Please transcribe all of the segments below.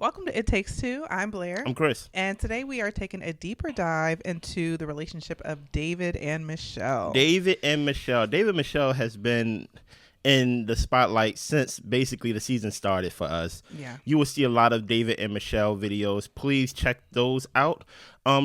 Welcome to It Takes Two. I'm Blair. I'm Chris. And today we are taking a deeper dive into the relationship of David and Michelle. David and Michelle has been in the spotlight since basically the season started for us. Yeah. You will see a lot of David and Michelle videos. Please check those out.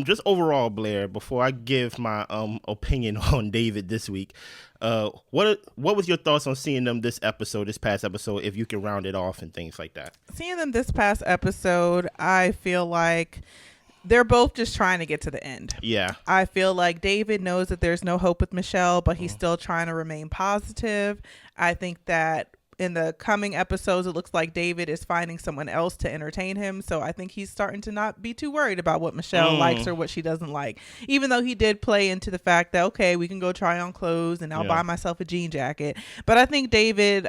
Just overall, Blair, before I give my opinion on David this week, what was your thoughts on seeing them this past episode, if you can round it off and things like that? Seeing them this past episode, I feel like they're both just trying to get to the end. Yeah. I feel like David knows that there's no hope with Michelle, but he's still trying to remain positive. I think that in the coming episodes, it looks like David is finding someone else to entertain him. So I think he's starting to not be too worried about what Michelle likes or what she doesn't like. Even though he did play into the fact that, okay, we can go try on clothes and I'll buy myself a jean jacket. But I think David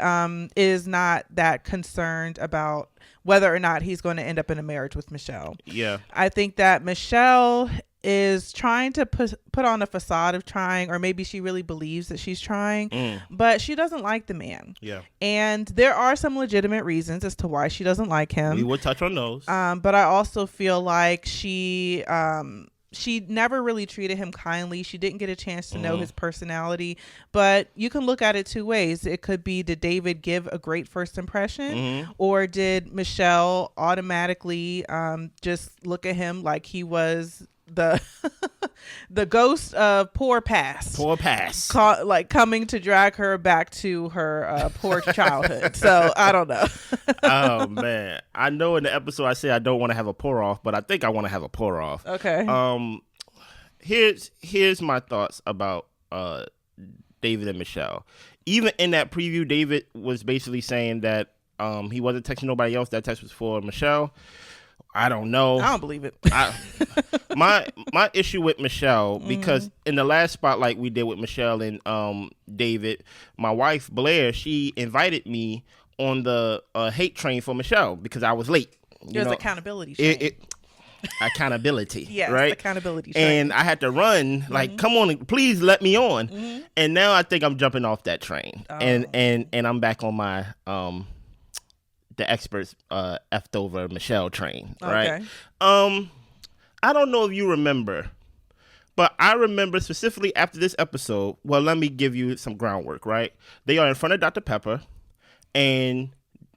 is not that concerned about whether or not he's going to end up in a marriage with Michelle. Yeah. I think that Michelle is trying to put on a facade of trying, or maybe she really believes that she's trying, but she doesn't like the man. Yeah. And there are some legitimate reasons as to why she doesn't like him. We will touch on those. But I also feel like she never really treated him kindly. She didn't get a chance to know his personality. But you can look at it two ways. It could be, did David give a great first impression? Or did Michelle automatically just look at him like he was the ghost of poor past coming to drag her back to her poor childhood. So I don't know. Oh man, I know in the episode I said I don't want to have a pour off, but I think I want to have a pour off. Okay. Here's my thoughts about David and Michelle. Even in that preview, David was basically saying that he wasn't texting nobody else. That text was for Michelle. I don't know. I don't believe it. My issue with Michelle, because in the last spotlight we did with Michelle and David, my wife Blair, she invited me on the hate train for Michelle because I was late. There's accountability train. Accountability. Yes, right? Accountability train. And I had to run, like, come on, please let me on. And now I think I'm jumping off that train. Oh. And I'm back on my the experts effed over Michelle train, right? Okay. I don't know if you remember, but I remember specifically after this episode. Well, let me give you some groundwork, right? They are in front of Dr. Pepper, and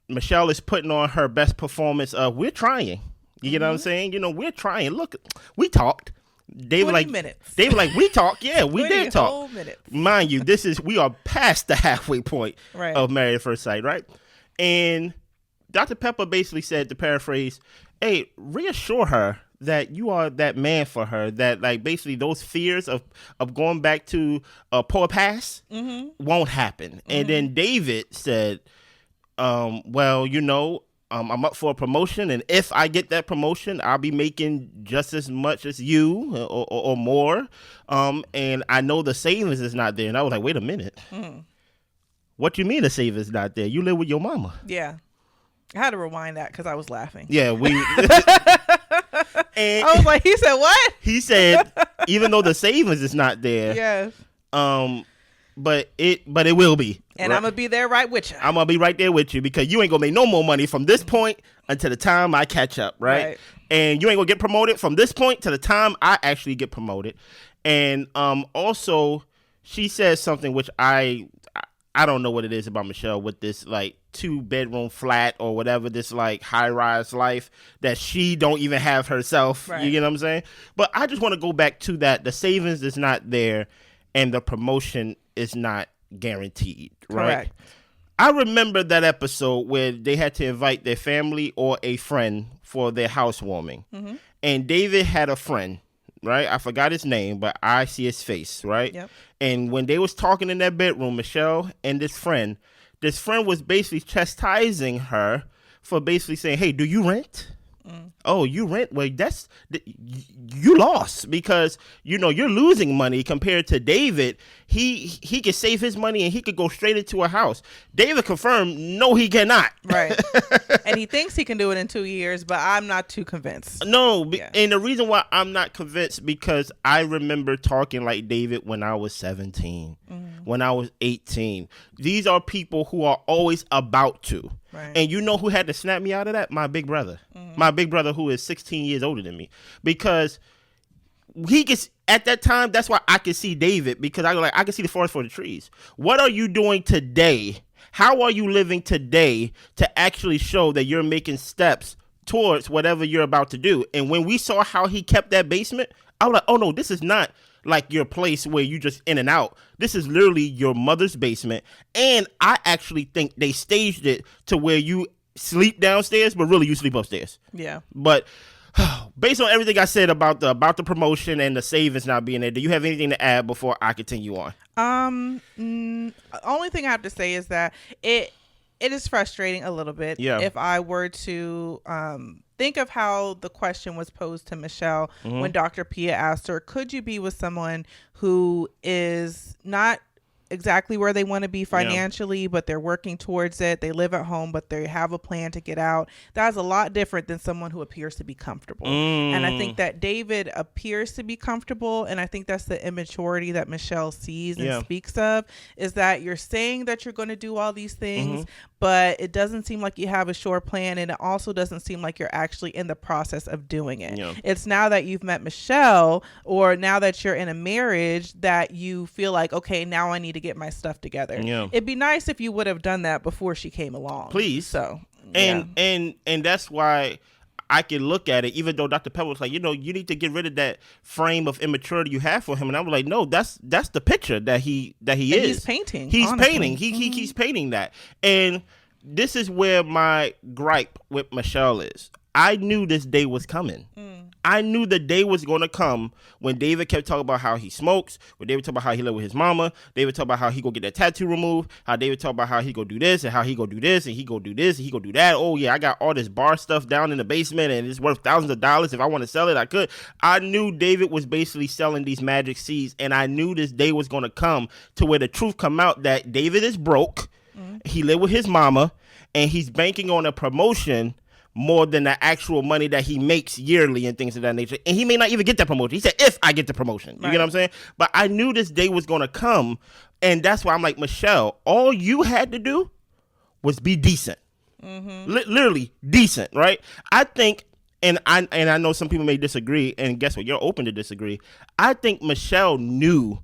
Michelle is putting on her best performance of "We're trying." You know what I'm saying? You know, we're trying. Look, we talked. They were like minutes. They were like, we talked. Yeah, we did talk. Whole minutes. Mind you, we are past the halfway point of Married at First Sight, right? And Dr. Pepper basically said, to paraphrase, hey, reassure her that you are that man for her, that like basically those fears of going back to a poor past won't happen. And then David said, well, you know, I'm up for a promotion, and if I get that promotion, I'll be making just as much as you or more. And I know the savings is not there. And I was like, wait a minute. What you mean the savings not there? You live with your mama. Yeah. I had to rewind that because I was laughing. Yeah, and I was like, he said what? He said, even though the savings is not there. Yes. But it will be. And right? I'm gonna be there right with you. I'm gonna be right there with you because you ain't gonna make no more money from this point until the time I catch up, right? And you ain't gonna get promoted from this point to the time I actually get promoted. And also she says something which I don't know what it is about Michelle with this like 2-bedroom flat or whatever, this like high-rise life that she don't even have herself. Right. You get what I'm saying? But I just want to go back to that. The savings is not there and the promotion is not guaranteed, right? Correct. I remember that episode where they had to invite their family or a friend for their housewarming. And David had a friend, right? I forgot his name, but I see his face, right? Yep. And when they was talking in that bedroom, Michelle and this friend was basically chastising her for basically saying, hey, do you rent? Oh, you rent? Well, you lost because, you know, you're losing money compared to David. He could save his money and he could go straight into a house. David confirmed, no, he cannot. Right. And he thinks he can do it in 2 years, but I'm not too convinced. No. Yeah. And the reason why I'm not convinced, because I remember talking like David when I was 17, when I was 18. These are people who are always about to. Right. And you know who had to snap me out of that? My big brother. My big brother, who is 16 years older than me. Because he gets, at that time, that's why I could see David, because I could see the forest for the trees. What are you doing today? How are you living today to actually show that you're making steps towards whatever you're about to do? And when we saw how he kept that basement, I was like, oh no, this is not like your place where you just in and out. This is literally your mother's basement. And I actually think they staged it to where you sleep downstairs, but really you sleep upstairs. Yeah. But based on everything I said about the promotion and the savings not being there, do you have anything to add before I continue on? Only thing I have to say is that it is frustrating a little bit. Yeah. If I were to think of how the question was posed to Michelle when Dr. Pia asked her, could you be with someone who is not exactly where they want to be financially, but they're working towards it. They live at home, but they have a plan to get out. That's a lot different than someone who appears to be comfortable. And I think that David appears to be comfortable. And I think that's the immaturity that Michelle sees and speaks of, is that you're saying that you're going to do all these things, but it doesn't seem like you have a sure plan. And it also doesn't seem like you're actually in the process of doing it. It's now that you've met Michelle, or now that you're in a marriage, that you feel like, okay, now I need to get my stuff together. It'd be nice if you would have done that before she came along. Please. So, and that's why I can look at it, even though Dr. Pepper was like, you need to get rid of that frame of immaturity you have for him. And I was like, no, that's the picture that he is. He's painting. He's honestly. painting. He keeps painting that. And this is where my gripe with Michelle is. I knew this day was coming. I knew the day was going to come when David kept talking about how he smokes, when David talked about how he lived with his mama, David talked about how he go get that tattoo removed, how David talked about how he go do this and how he go do this and he go do this and he go do that. Oh yeah, I got all this bar stuff down in the basement and it's worth thousands of dollars. If I want to sell it, I could. I knew David was basically selling these magic seeds, and I knew this day was going to come to where the truth come out that David is broke. He lived with his mama, and he's banking on a promotion more than the actual money that he makes yearly and things of that nature. And he may not even get that promotion. He said, if I get the promotion. You get what I'm saying? But I knew this day was going to come. And that's why I'm like, Michelle, all you had to do was be decent. Literally decent, right? I think, and I know some people may disagree, and guess what? You're open to disagree. I think Michelle knew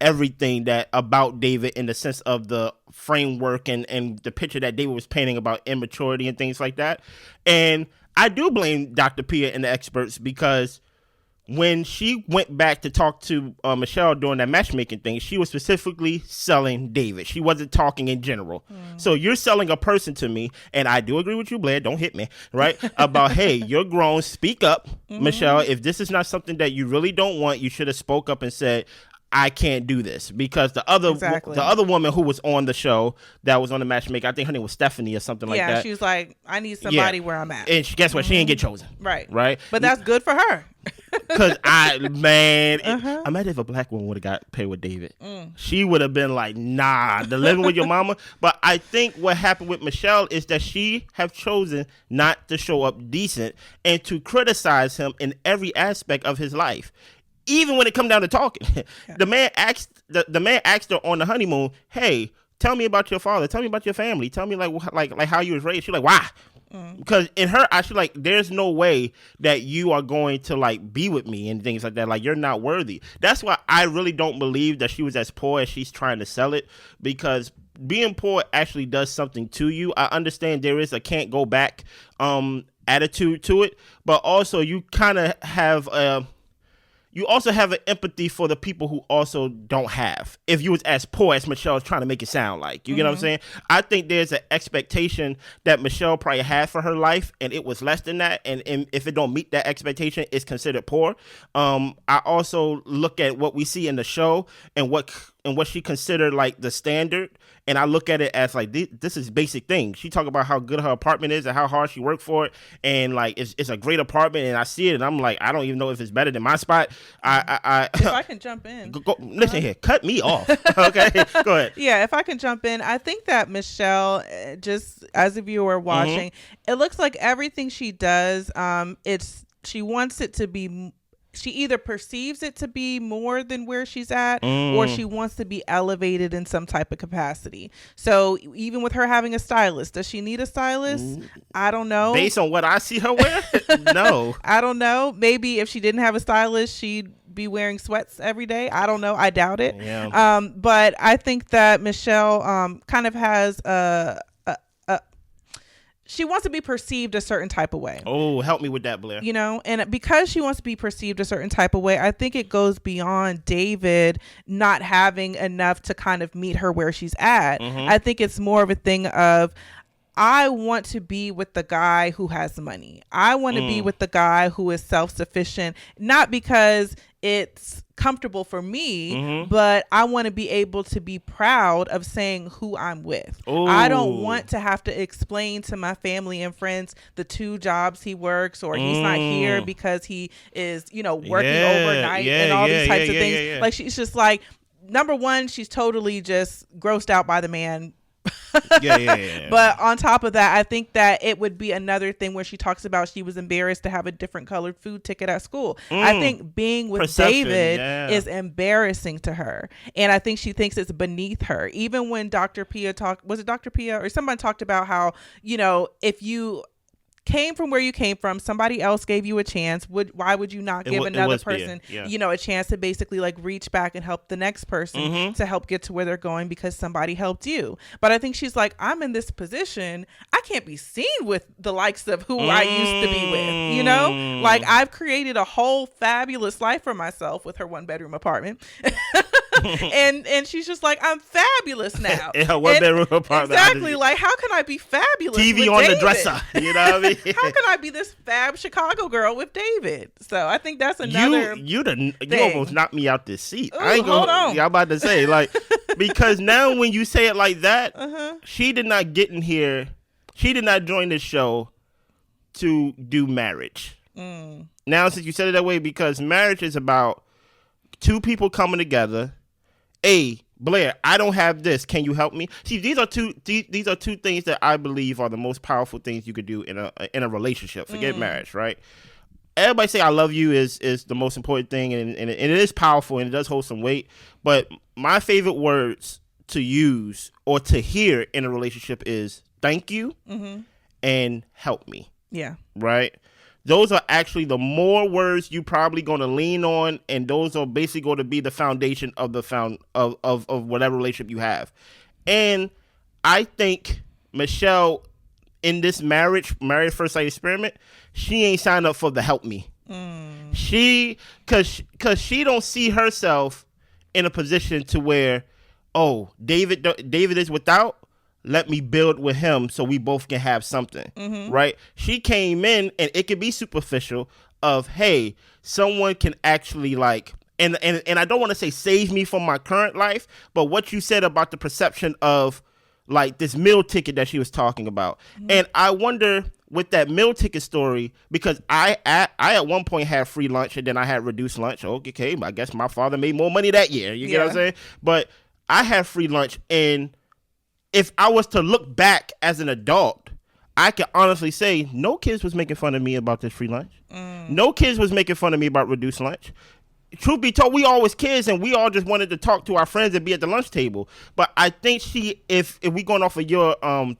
everything that about David in the sense of the framework and the picture that David was painting about immaturity and things like that. And I do blame Dr. Pia and the experts, because when she went back to talk to Michelle during that matchmaking thing, she was specifically selling David. She wasn't talking in general. So you're selling a person to me, and I do agree with you, Blair, don't hit me, right? About, hey, you're grown, speak up, Michelle. If this is not something that you really don't want, you should have spoke up and said, I can't do this. Because the other woman who was on the show that was on the matchmaker, I think her name was Stephanie or something like that. Yeah, she was like, I need somebody where I'm at. And guess what? She didn't get chosen. Right. But that's good for her. Because imagine if a black woman would have got paired with David. She would have been like, nah, the living with your mama. But I think what happened with Michelle is that she have chosen not to show up decent and to criticize him in every aspect of his life. Even when it come down to talking, the man asked her on the honeymoon, "Hey, tell me about your father. Tell me about your family. Tell me like how you was raised." She's like, "Why?" Because in her eyes, she's like, "There's no way that you are going to like be with me and things like that. Like you're not worthy." That's why I really don't believe that she was as poor as she's trying to sell it. Because being poor actually does something to you. I understand there is a can't go back attitude to it, but also you kind of have you also have an empathy for the people who also don't have. If you was as poor as Michelle is trying to make it sound like. You get what I'm saying? I think there's an expectation that Michelle probably had for her life, and it was less than that. And if it don't meet that expectation, it's considered poor. I also look at what we see in the show and what she considered like the standard. And I look at it as like, this is basic things. She talk about how good her apartment is and how hard she worked for it. And like, it's a great apartment. And I see it and I'm like, I don't even know if it's better than my spot. If I can jump in. Listen here, cut me off. Okay, go ahead. Yeah, if I can jump in. I think that Michelle, just as a viewer watching, it looks like everything she does, she wants it to be she either perceives it to be more than where she's at, or she wants to be elevated in some type of capacity. So even with her having a stylist, does she need a stylist? I don't know. Based on what I see her wear, no. I don't know. Maybe if she didn't have a stylist, she'd be wearing sweats every day. I don't know. I doubt it. Yeah. But I think that Michelle kind of has she wants to be perceived a certain type of way. Oh, help me with that, Blair. You know, and because she wants to be perceived a certain type of way, I think it goes beyond David not having enough to kind of meet her where she's at. I think it's more of a thing of, I want to be with the guy who has money. I want to be with the guy who is self-sufficient, not because it's comfortable for me, but I want to be able to be proud of saying who I'm with. Ooh. I don't want to have to explain to my family and friends the 2 jobs he works, or he's not here because he is, you know, working overnight and all these types of things. Like, she's just like, number one, she's totally just grossed out by the man. But on top of that, I think that it would be another thing where she talks about she was embarrassed to have a different colored food ticket at school. I think being with David is embarrassing to her, and I think she thinks it's beneath her. Even when Dr. Pia was it Dr. Pia or somebody talked about how, you know, if you came from where you came from, somebody else gave you a chance, why would you not give another person you know, a chance to basically like reach back and help the next person to help get to where they're going because somebody helped you? But I think she's like, I'm in this position, I can't be seen with the likes of who I used to be with, you know? Like, I've created a whole fabulous life for myself with her 1-bedroom apartment. and she's just like, I'm fabulous now. In her 1-bedroom apartment. Exactly. Like, how can I be fabulous TV with on David? the dresser. You know what I mean? How can I be this fab Chicago girl with David? So I think that's another you almost knocked me out this seat. Ooh, I ain't gonna hold on. I'm about to say, like, because now when you say it like that, she did not get in here, she did not join this show to do marriage. Now, since you said it that way, because marriage is about 2 people coming together. Blair, I don't have this. Can you help me? See, these are two things that I believe are the most powerful things you could do in a relationship. Forget marriage, right? Everybody say I love you is the most important thing, and it is powerful and it does hold some weight. But my favorite words to use or to hear in a relationship is thank you and help me. Yeah. Right? Those are actually the more words you probably going to lean on, and those are basically going to be the foundation of of whatever relationship you have. And I think Michelle, in this married first sight experiment, she ain't signed up for the help me. She, cause she don't see herself in a position to where, oh, David is without. Let me build with him so we both can have something, right? She came in, and it could be superficial of, hey, someone can actually like, and I don't want to say save me from my current life, but what you said about the perception of like this meal ticket that she was talking about. And I wonder with that meal ticket story, because I at one point had free lunch and then I had reduced lunch. Okay, I guess my father made more money that year. You get what I'm saying? But I had free lunch, and if I was to look back as an adult, I can honestly say no kids was making fun of me about this free lunch. No kids was making fun of me about reduced lunch. Truth be told, we all was kids, and we all just wanted to talk to our friends and be at the lunch table. But I think if we going off of your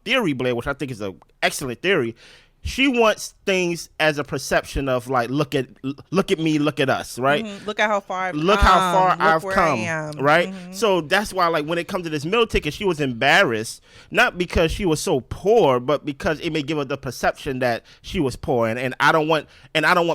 theory, Blair, which I think is an excellent theory, she wants things as a perception of like, look at me, look at us, right? Look at how far I've come, right? So that's why, like, when it comes to this meal ticket, she was embarrassed, not because she was so poor, but because it may give her the perception that she was poor, and I don't want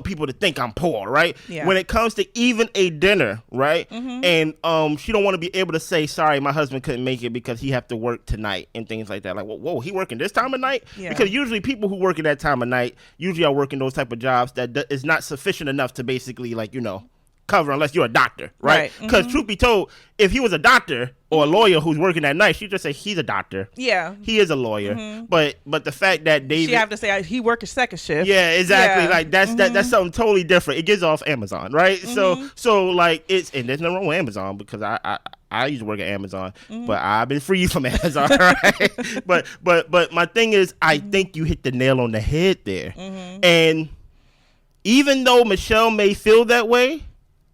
people to think I'm poor, right? Yeah. When it comes to even a dinner, right? And she don't want to be able to say, sorry, my husband couldn't make it because he have to work tonight and things like that. Like, whoa, he working this time of night? Yeah. Because usually people who work at that time of night usually are working those type of jobs that is not sufficient enough to basically, like, you know, cover unless you're a doctor, right? Because truth be told, if he was a doctor or a lawyer who's working at night, she'd just say he's a doctor. Yeah, he is a lawyer. But the fact that David, she have to say he work a second shift. Yeah, exactly. Yeah. Like that's something totally different. It gets off Amazon, right? So like and there's nothing wrong with Amazon because I used to work at Amazon, but I've been free from Amazon, right? but my thing is, I think you hit the nail on the head there, and even though Michelle may feel that way,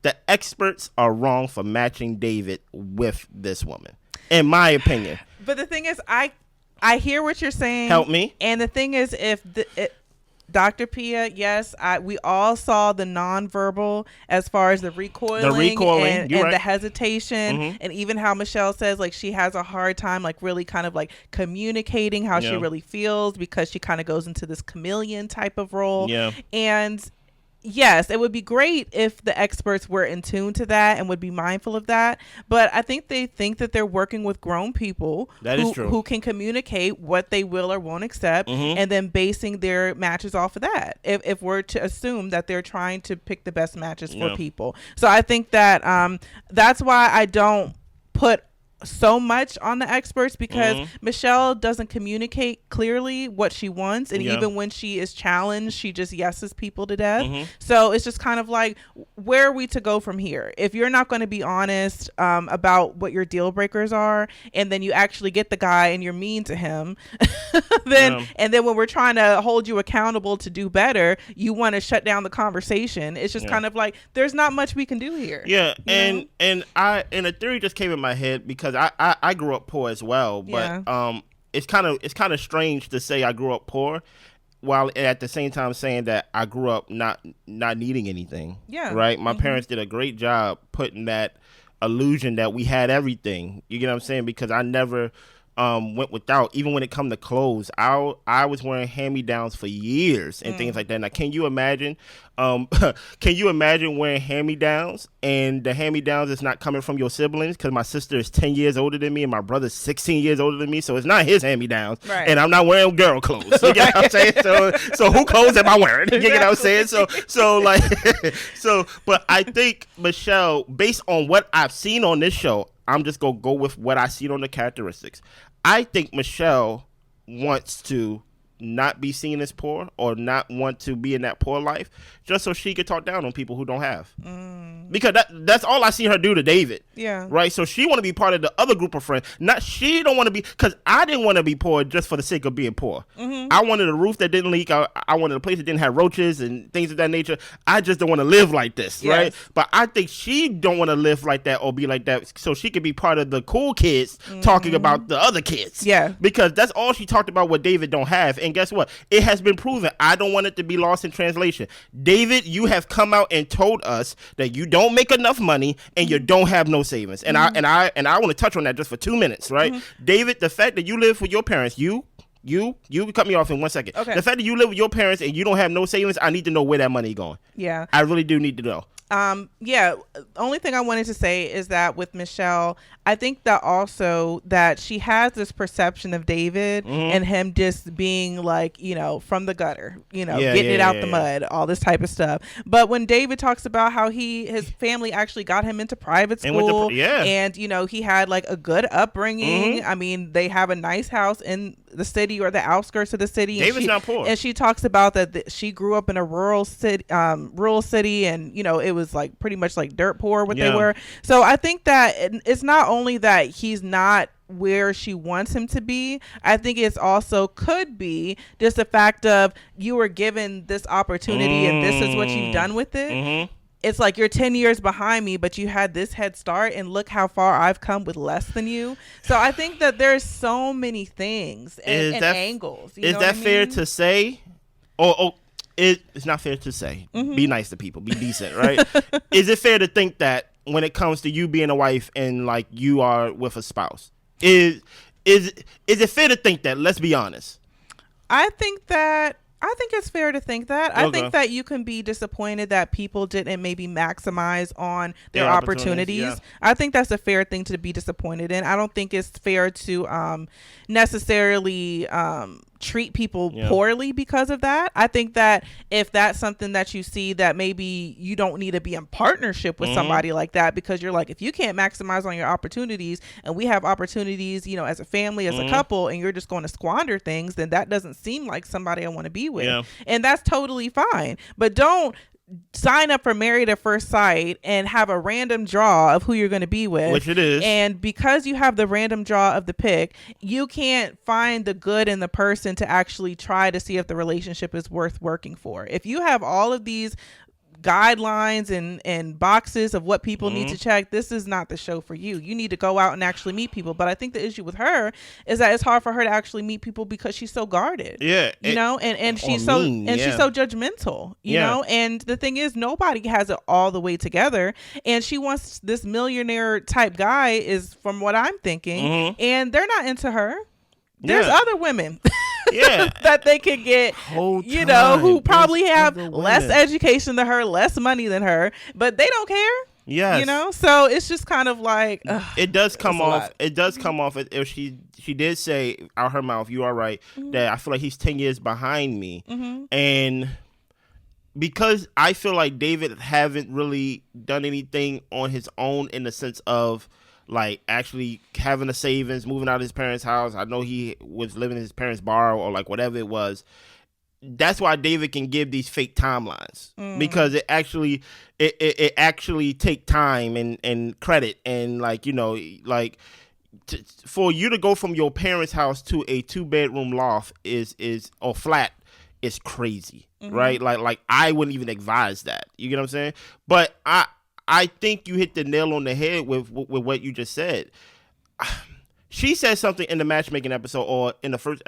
the experts are wrong for matching David with this woman, in my opinion. But the thing is, I hear what you're saying. Help me. And the thing is, Dr. Pia, yes, we all saw the nonverbal as far as the recoiling and the hesitation, and even how Michelle says like she has a hard time like really kind of like communicating how she really feels because she kind of goes into this chameleon type of role. Yeah. And yes, it would be great if the experts were in tune to that and would be mindful of that. But I think they think that they're working with grown people who can communicate what they will or won't accept, and then basing their matches off of that. If we're to assume that they're trying to pick the best matches for people. So I think that that's why I don't put so much on the experts, because Michelle doesn't communicate clearly what she wants, and even when she is challenged, she just yeses people to death. So it's just kind of like, where are we to go from here? If you're not going to be honest about what your deal breakers are, and then you actually get the guy and you're mean to him, and then when we're trying to hold you accountable to do better, you want to shut down the conversation. It's just kind of like, there's not much we can do here. And a theory just came in my head, because I grew up poor as well, but it's kind of strange to say I grew up poor while at the same time saying that I grew up not needing anything. Right? My parents did a great job putting that illusion that we had everything. You get what I'm saying? Because I never went without. Even when it come to clothes, I was wearing hand-me-downs for years and things like that. Now, can you imagine wearing hand-me-downs, and the hand-me-downs is not coming from your siblings? Because my sister is 10 years older than me and my brother's 16 years older than me, so it's not his hand-me-downs. And I'm not wearing girl clothes. You get what I'm saying? So who clothes am I wearing? You get what I'm saying? But I think Michelle, based on what I've seen on this show, I'm just going to go with what I see on the characteristics. I think Michelle wants to not be seen as poor, or not want to be in that poor life, just so she could talk down on people who don't have. Because that's all I see her do to David. Right? So she want to be part of the other group of friends. She don't want to be, because I didn't want to be poor just for the sake of being poor. I wanted a roof that didn't leak. I wanted a place that didn't have roaches and things of that nature. I just don't want to live like this. Right? But I think she don't want to live like that or be like that, so she could be part of the cool kids talking about the other kids. Because that's all she talked about, what David don't have. And guess what? It has been proven. I don't want it to be lost in translation. David, you have come out and told us that you don't make enough money and you don't have no savings. And I want to touch on that just for 2 minutes, right? David, the fact that you live with your parents, you cut me off in 1 second. Okay. The fact that you live with your parents and you don't have no savings, I need to know where that money going. I really do need to know. The only thing I wanted to say is that with Michelle, I think that also that she has this perception of David and him just being like, from the gutter, getting it out the mud, all this type of stuff. But when David talks about how his family actually got him into private school and he had like a good upbringing. I mean, they have a nice house in the city or the outskirts of the city. David's not poor. And she talks about that she grew up in a rural city, and it was like pretty much like dirt poor what they were. So I think that it's not only that he's not where she wants him to be. I think it's also could be just the fact of you were given this opportunity and this is what you've done with it. It's like you're 10 years behind me, but you had this head start, and look how far I've come with less than you. So I think that there's so many things and angles. Is that fair to say? It's not fair to say. Be nice to people. Be decent, right? Is it fair to think that when it comes to you being a wife and like you are with a spouse, is it fair to think that? Let's be honest. I think it's fair to think that. I think that you can be disappointed that people didn't maybe maximize on their opportunities. I think that's a fair thing to be disappointed in. I don't think it's fair to necessarily treat people poorly because of that. I think that if that's something that you see, that maybe you don't need to be in partnership with somebody like that, because you're like, if you can't maximize on your opportunities and we have opportunities, as a family, as a couple, and you're just going to squander things, then that doesn't seem like somebody I want to be with. And that's totally fine. But don't sign up for Married at First Sight and have a random draw of who you're going to be with, which it is, and because you have the random draw of the pick, you can't find the good in the person to actually try to see if the relationship is worth working for. If you have all of these guidelines and boxes of what people need to check, this is not the show for you. You need to go out and actually meet people. But I think the issue with her is that it's hard for her to actually meet people because she's so guarded. Yeah. You know, and she's she's so judgmental, you know, and the thing is nobody has it all the way together, and she wants this millionaire type guy, is from what I'm thinking, and they're not into her. There's other women that they could get, you know, who probably have less education than her, less money than her, but they don't care. Yes. You know, so it's just kind of like, it does come off. It does come off. If she did say out her mouth, you are right, that I feel like he's 10 years behind me. And because I feel like David haven't really done anything on his own in the sense of like actually having a savings, moving out of his parents' house. I know he was living in his parents' bar or like whatever it was. That's why David can give these fake timelines, because it actually take time and credit, and like, you know, like for you to go from your parents' house to a 2-bedroom loft is or flat is crazy, right? Like I wouldn't even advise that. You get what I'm saying? But I think you hit the nail on the head with what you just said. She said something in the matchmaking episode, or in the first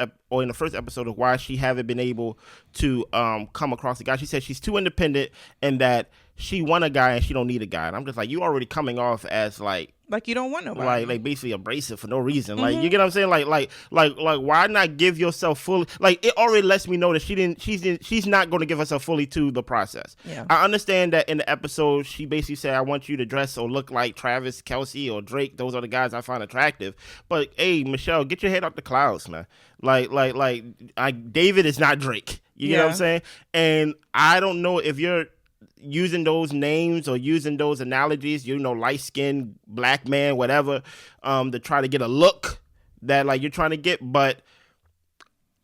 episode, of why she haven't been able to come across a guy. She said she's too independent and that she want a guy and she don't need a guy. And I'm just like, you already coming off as like you don't want nobody, like basically abrasive for no reason. Like, you get what I'm saying? Like why not give yourself fully? Like, it already lets me know that she's not going to give herself fully to the process. Yeah. I understand that in the episode she basically said, I want you to dress or look like Travis Kelce or Drake. Those are the guys I find attractive. But hey, Michelle, get your head out the clouds, man. Like David is not Drake. You know what I'm saying? And I don't know if you're using those names or using those analogies, you know, light-skinned black man, whatever, to try to get a look that like you're trying to get. But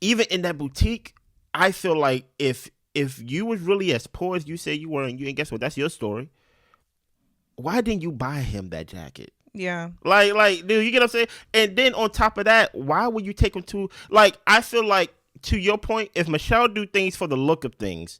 even in that boutique, I feel like if you was really as poor as you say you were, and guess what, that's your story, why didn't you buy him that jacket? Yeah. Like, dude, you get what I'm saying? And then on top of that, why would you take him to, like, I feel like, to your point, if Michelle do things for the look of things,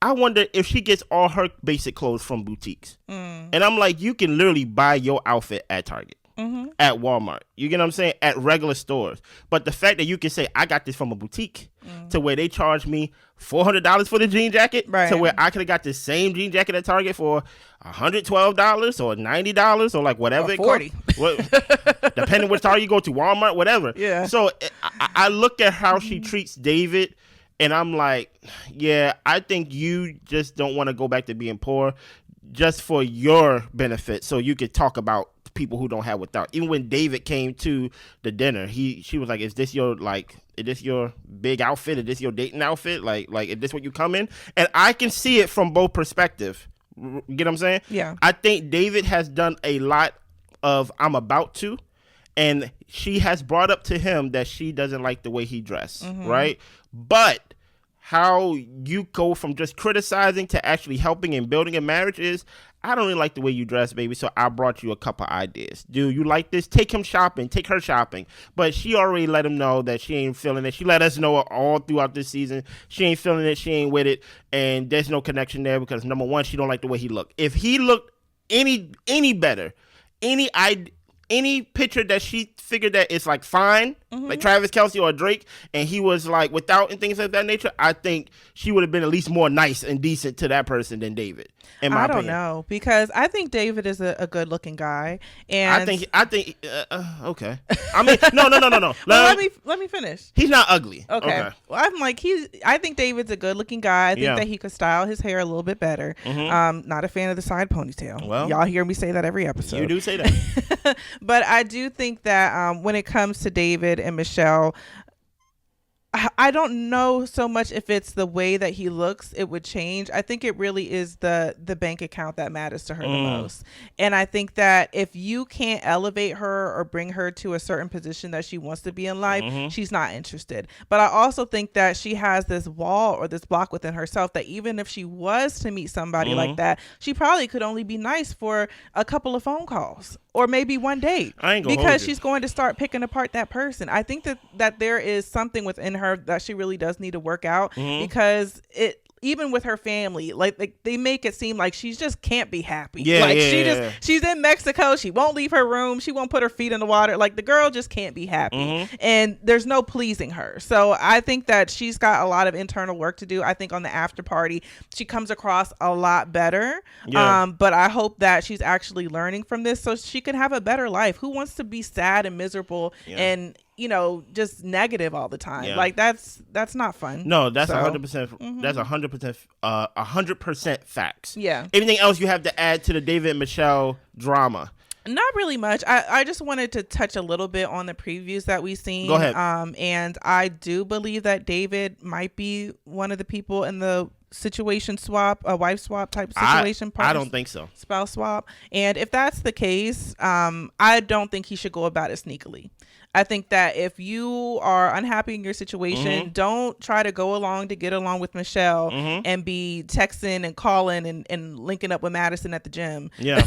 I wonder if she gets all her basic clothes from boutiques. And I'm like, you can literally buy your outfit at Target, at Walmart. You get what I'm saying? At regular stores. But the fact that you can say, I got this from a boutique, to where they charge me $400 for the jean jacket, to where I could have got the same jean jacket at Target for $112 or $90 or like whatever or it 40. costs. Depending which Target you go to, Walmart, whatever. Yeah. So I look at how she treats David, and I'm like, yeah, I think you just don't want to go back to being poor just for your benefit, so you could talk about people who don't have without. Even when David came to the dinner, she was like, is this your big outfit? Is this your dating outfit? Like is this what you come in? And I can see it from both perspectives. You get what I'm saying? Yeah. I think David has done a lot of I'm about to, and she has brought up to him that she doesn't like the way he dressed, right? But how you go from just criticizing to actually helping and building a marriage is, I don't really like the way you dress, baby, so I brought you a couple ideas. Do you like this? Take him shopping. Take her shopping. But she already let him know that she ain't feeling it. She let us know all throughout this season. She ain't feeling it. She ain't with it. And there's no connection there because, number one, she don't like the way he looked. If he looked any better, any picture that she figured that it's like fine, like Travis Kelce or Drake, and he was like without and things of that nature, I think she would have been at least more nice and decent to that person than David. I don't know, because I think David is a good looking guy, and I think okay. I mean, no. Well, let me finish. He's not ugly. Okay. Well, I'm like I think David's a good looking guy. I think that he could style his hair a little bit better. Not a fan of the side ponytail. Well, y'all hear me say that every episode. You do say that. But I do think that when it comes to David and Michelle, I don't know so much if it's the way that he looks, it would change. I think it really is the bank account that matters to her the most. And I think that if you can't elevate her or bring her to a certain position that she wants to be in life, she's not interested. But I also think that she has this wall or this block within herself that even if she was to meet somebody like that, she probably could only be nice for a couple of phone calls or maybe one date, because she's going to start picking apart that person. I think that there is something within her that she really does need to work out, because even with her family, like they make it seem like she just can't be happy. She's in Mexico, she won't leave her room, she won't put her feet in the water. Like the girl just can't be happy, and there's no pleasing her. So I think that she's got a lot of internal work to do. I think on the after party she comes across a lot better, but I hope that she's actually learning from this so she can have a better life. Who wants to be sad and miserable and just negative all the time? Like that's not fun. No, that's 100%. That's 100% facts. Yeah. Anything else you have to add to the David and Michelle drama? Not really much. I just wanted to touch a little bit on the previews that we've seen. Go ahead. And I do believe that David might be one of the people in the situation swap, a wife swap type situation. I don't think so. Spouse swap. And if that's the case, I don't think he should go about it sneakily. I think that if you are unhappy in your situation, don't try to go along to get along with Michelle and be texting and calling and linking up with Madison at the gym. Yeah.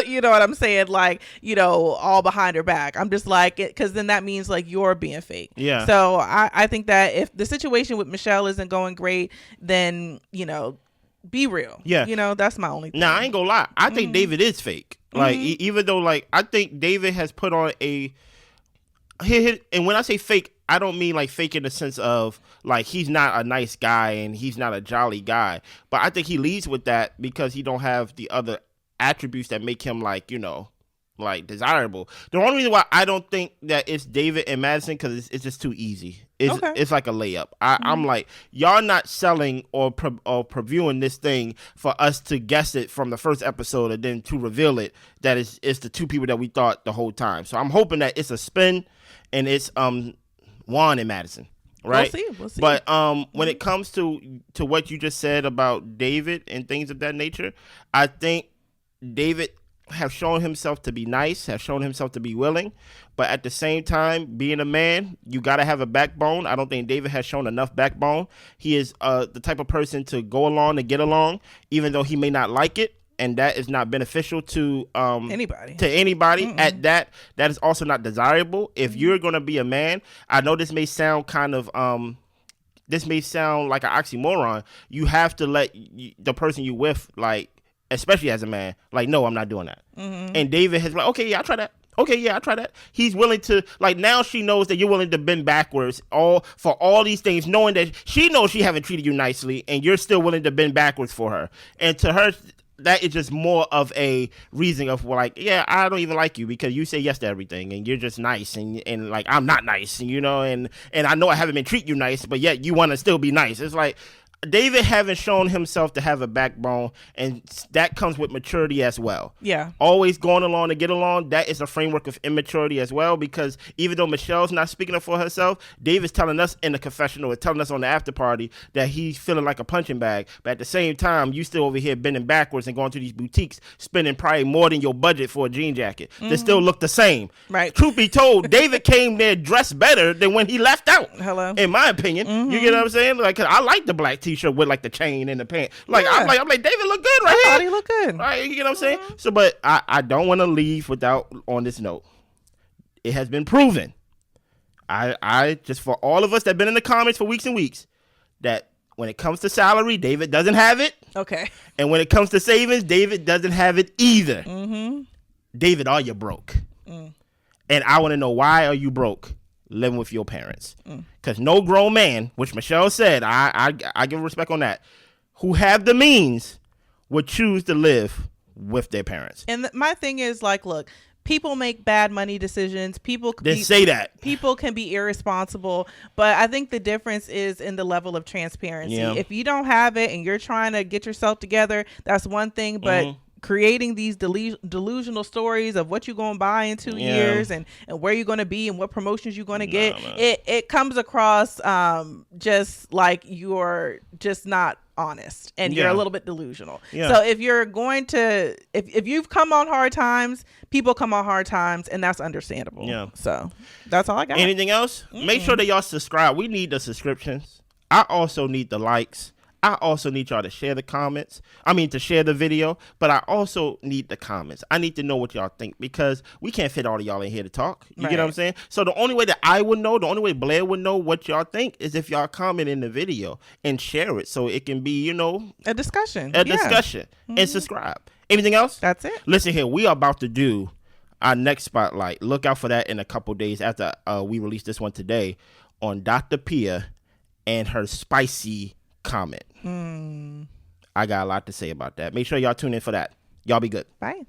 You know what I'm saying? Like, all behind her back. I'm just like, because then that means like you're being fake. Yeah. So I think that if the situation with Michelle isn't going great, then, be real. Yeah. That's my only thing. Now, I ain't gonna lie. I think David is fake. Like, even though, like, I think David has put on and when I say fake, I don't mean like fake in the sense of like he's not a nice guy and he's not a jolly guy. But I think he leads with that because he don't have the other attributes that make him like, like desirable. The only reason why I don't think that it's David and Madison, because it's just too easy. It's like a layup. I'm like, y'all not selling or previewing this thing for us to guess it from the first episode and then to reveal it that it's the two people that we thought the whole time. So I'm hoping that it's a spin and it's Juan and Madison. Right. We'll see. But when it comes to what you just said about David and things of that nature, I think David have shown himself to be nice, have shown himself to be willing, but at the same time, being a man, you got to have a backbone. I don't think David has shown enough backbone. He is the type of person to go along and get along, even though he may not like it, and that is not beneficial to anybody. At that is also not desirable. If you're going to be a man, I know this may sound kind of this may sound like an oxymoron. You have to let the person you with, like, especially as a man, like, no, I'm not doing that. And David has like, okay, yeah, I'll try that. Okay, yeah, I'll try that. He's willing to, like, now she knows that you're willing to bend backwards for all these things, knowing that she knows she haven't treated you nicely, and you're still willing to bend backwards for her. And to her, that is just more of a reason of like, yeah, I don't even like you because you say yes to everything and you're just nice and like I'm not nice, and I know I haven't been treating you nice, but yet you want to still be nice. It's like David haven't shown himself to have a backbone, and that comes with maturity as well. Yeah. Always going along to get along, that is a framework of immaturity as well, because even though Michelle's not speaking up for herself, David's telling us in the confessional, or telling us on the after party that he's feeling like a punching bag, but at the same time, you still over here bending backwards and going to these boutiques, spending probably more than your budget for a jean jacket that still look the same. Right. Truth be told, David came there dressed better than when he left out. Hello. In my opinion. You get what I'm saying? Like, 'cause I like the black t-shirt with like the chain and the pants. Like, yeah. I'm like, David look good right here. I thought he looked good. Right, you get what I'm saying? So, but I don't want to leave without on this note. It has been proven. I just, for all of us that been in the comments for weeks and weeks, that when it comes to salary, David doesn't have it. Okay. And when it comes to savings, David doesn't have it either. David, are you broke? And I want to know, why are you broke living with your parents? Because no grown man, which Michelle said, I give respect on that, who have the means would choose to live with their parents. And my thing is, like, look, people make bad money decisions. People say that. People can be irresponsible, but I think the difference is in the level of transparency. Yeah. If you don't have it and you're trying to get yourself together, that's one thing, but creating these delusional stories of what you're going to buy in 2 years and where you're going to be and what promotions you're going to get, it comes across just like you're just not honest and you're a little bit delusional. So if you're going to, if you've come on hard times, people come on hard times, and that's understandable. So that's all I got. Anything else? Make sure that y'all subscribe. We need the subscriptions. I also need the likes. I also need y'all to share the comments. I mean, to share the video, but I also need the comments. I need to know what y'all think, because we can't fit all of y'all in here to talk. You get what I'm saying? So the only way that I would know, the only way Blair would know what y'all think is if y'all comment in the video and share it, so it can be, a discussion. And subscribe. Anything else? That's it. Listen here, we are about to do our next spotlight. Look out for that in a couple days after we release this one today on Dr. Pia and her spicy comment. I got a lot to say about that. Make sure y'all tune in for that. Y'all be good. Bye.